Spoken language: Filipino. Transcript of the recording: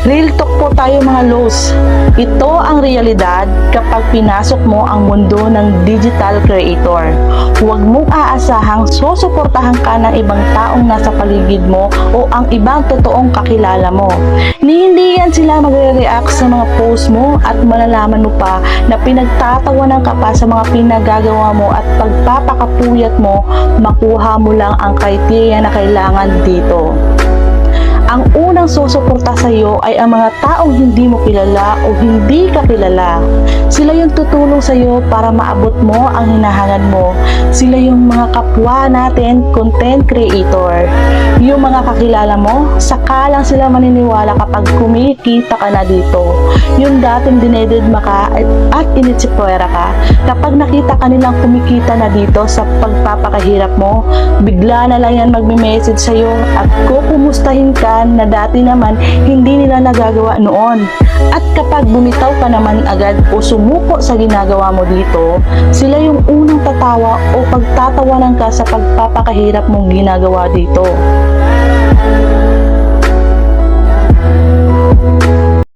Real talk po tayo mga Los. Ito ang realidad kapag pinasok mo ang mundo ng digital creator. Huwag mong aasahang susuportahan ka ng ibang taong nasa paligid mo o ang ibang totoong kakilala mo. Hindi yan sila magre-react sa mga post mo at malalaman mo pa na pinagtatawanan ka pa sa mga pinagagawa mo at pagpapakapuyat mo, makuha mo lang ang criteria na kailangan dito. Ang unang susuporta sa iyo ay ang mga taong hindi mo kilala o hindi ka kilala. Sila yung tutulong sa iyo para maabot mo ang hinahangad mo. Sila yung mga kapwa natin, content creator. Yung mga kakilala mo, saka lang sila maniniwala kapag kumikita ka na dito. Yung dating dinededma ka at initsipwera ka, kapag nakita ka nilang kumikita na dito sa pagpapakahirap mo, bigla na lang yan magme-message sa iyo at kukumustahin ka na dati naman hindi nila nagagawa noon. At kapag bumitaw ka naman agad o sumuko sa ginagawa mo dito, sila yung unang tatawa o pagtatawanan ka sa pagpapakahirap mong ginagawa dito.